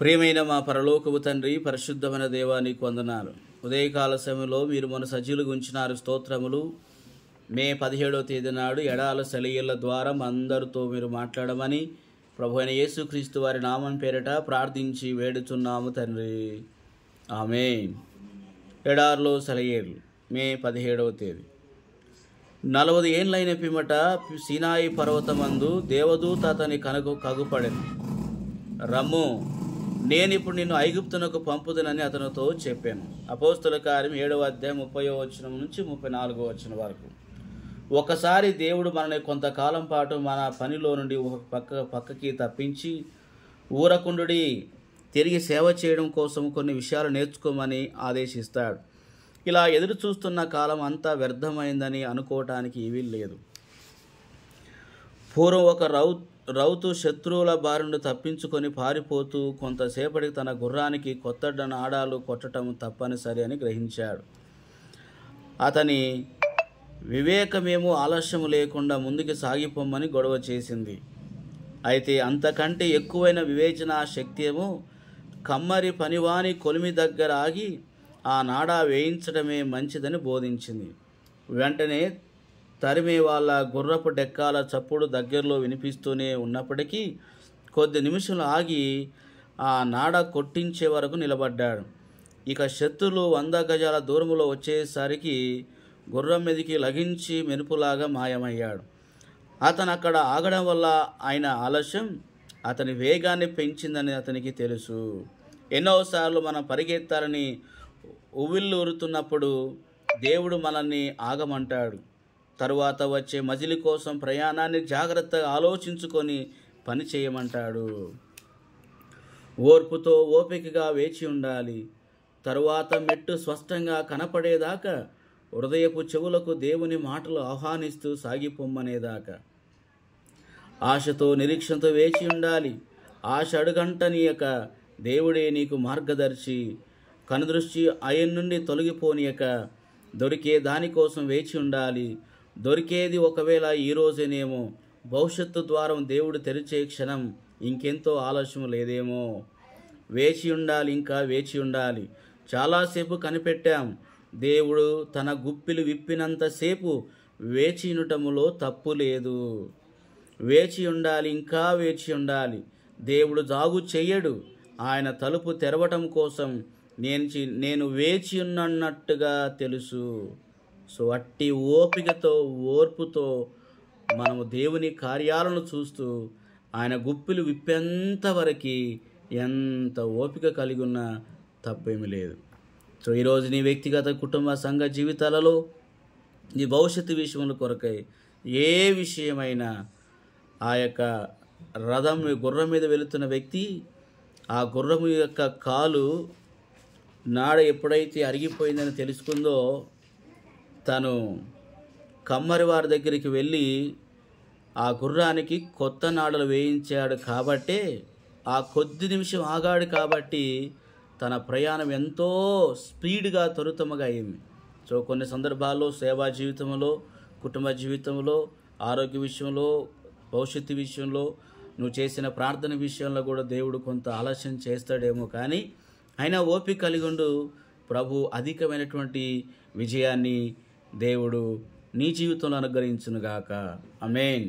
ప్రియమైన మా పరలోకపు తండ్రి, పరిశుద్ధమైన దేవా, నీకు వందనాలు. ఉదయకాల సమయంలో మీరు మన సజీవులుగా ఉంచినారు, స్తోత్రములు. మే 17వ తేదీ నాడు ఎడాల సెలయేళ్ల ద్వారా అందరితో మీరు మాట్లాడమని ప్రభు అయిన యేసుక్రీస్తు వారి నామం పేరిట ప్రార్థించి వేడుచున్నాము తండ్రి, ఆమేన్. ఎడారిలో సెలయేళ్లు, మే 17వ తేదీ. 40 ఏండ్లైన పిమ్మట సీనాయి పర్వతమందు దేవదూత అతని కగుపడెను. రమ్ము, నేనిప్పుడు నిన్ను ఐగుప్తునకు పంపుదునని అతనితో చెప్పాను. అపోస్తుల కార్యం 7వ అధ్యాయం 30వ వచనం నుంచి 34వ వచనం వరకు. ఒకసారి దేవుడు మనని కొంతకాలం పాటు మన పనిలో నుండి పక్కకి తప్పించి ఊరకుండుడి, తిరిగి సేవ చేయడం కోసం కొన్ని విషయాలు నేర్చుకోమని ఆదేశిస్తాడు. ఇలా ఎదురు చూస్తున్న కాలం అంతా వ్యర్థమైందని అనుకోవటానికి వీలు లేదు. పూర్వం ఒక రౌతు శత్రువుల బారి నుండి తప్పించుకొని పారిపోతూ కొంతసేపటికి తన గుర్రానికి కొత్త నాడాలు కొట్టడం తప్పనిసరి అని గ్రహించాడు. అతని వివేకమేమో ఆలస్యము లేకుండా ముందుకు సాగిపోమ్మని గొడవ చేసింది. అయితే అంతకంటే ఎక్కువైన వివేచన శక్తి ఏమో కమ్మరి పనివాని కొలిమి దగ్గర ఆగి ఆ నాడా వేయించడమే మంచిదని బోధించింది. వెంటనే తరిమే వాళ్ళ గుర్రపు డెక్కాల చప్పుడు దగ్గరలో వినిపిస్తూనే ఉన్నప్పటికీ కొద్ది నిమిషాలు ఆగి ఆ నాడ కొట్టించే వరకు నిలబడ్డాడు. ఇక శత్రులు 100 గజాల దూరంలో వచ్చేసరికి గుర్రం మీదకి లగించి మెరుపులాగా మాయమయ్యాడు. అతను అక్కడ ఆగడం వల్ల ఆయన ఆలస్యం అతని వేగాన్ని పెంచిందని అతనికి తెలుసు. ఎన్నోసార్లు మనం పరిగెత్తాలని ఉవ్విళ్ళు ఊరుతున్నప్పుడు దేవుడు మనల్ని ఆగమంటాడు. తరువాత వచ్చే మజిలీ కోసం ప్రయాణాన్ని జాగ్రత్తగా ఆలోచించుకొని పని చేయమంటాడు. ఓర్పుతో ఓపికగా వేచి ఉండాలి. తరువాత మెట్టు స్పష్టంగా కనపడేదాకా, హృదయపు చెవులకు దేవుని మాటలు ఆహ్వానిస్తూ సాగిపోమ్మనేదాకా ఆశతో నిరీక్షణతో వేచి ఉండాలి. ఆశ అడుగంటనీయక దేవుడే నీకు మార్గదర్శి. కనుదృష్టి ఆయన నుండి తొలగిపోనీయక దొరికే దానికోసం వేచి ఉండాలి. దొరికేది ఒకవేళ ఈరోజేనేమో, భవిష్యత్తు ద్వారం దేవుడు తెరిచే క్షణం ఇంకెంతో ఆలస్యం లేదేమో. వేచి ఉండాలి, ఇంకా వేచి ఉండాలి. చాలాసేపు కనిపెట్టాం. దేవుడు తన గుప్పిలు విప్పినంతసేపు వేచి ఉండటములో తప్పు లేదు. వేచి ఉండాలి, ఇంకా వేచి ఉండాలి. దేవుడు జాగు చెయ్యడు. ఆయన తలుపు తెరవటం కోసం నేను వేచి ఉన్నట్టుగా తెలుసు. సో అట్టి ఓపికతో ఓర్పుతో మనము దేవుని కార్యాలను చూస్తూ ఆయన గుప్పిలు విప్పేంతవరకు ఎంత ఓపిక కలిగి ఉన్నా తప్పేమీ లేదు. సో ఈరోజు నీ వ్యక్తిగత కుటుంబ సంఘ జీవితాలలో నీ భవిష్యత్తు విషయముల కొరకై ఏ విషయమైనా ఆ యొక్క గుర్రం మీద వెళుతున్న వ్యక్తి ఆ గుర్రము యొక్క కాలు నాడ ఎప్పుడైతే అరిగిపోయిందని తెలుసుకుందో తను కమ్మరి వారి దగ్గరికి వెళ్ళి ఆ గుర్రానికి కొత్త నాడలు వేయించాడు. కాబట్టే ఆ కొద్ది నిమిషం ఆగాడు. కాబట్టి తన ప్రయాణం ఎంతో స్పీడ్గా త్వరితముగా అయింది. సో కొన్ని సందర్భాల్లో సేవా జీవితంలో, కుటుంబ జీవితంలో, ఆరోగ్య విషయంలో, భవిష్యత్తు విషయంలో, నువ్వు చేసిన ప్రార్థన విషయంలో కూడా దేవుడు కొంత ఆలస్యం చేస్తాడేమో. కానీ అయినా ఓపిక కలిగి ఉండు. ప్రభు అధికమైనటువంటి విజయాన్ని దేవుడు నీ జీవితంలో అనుగ్రహించునుగాక. ఆమేన్.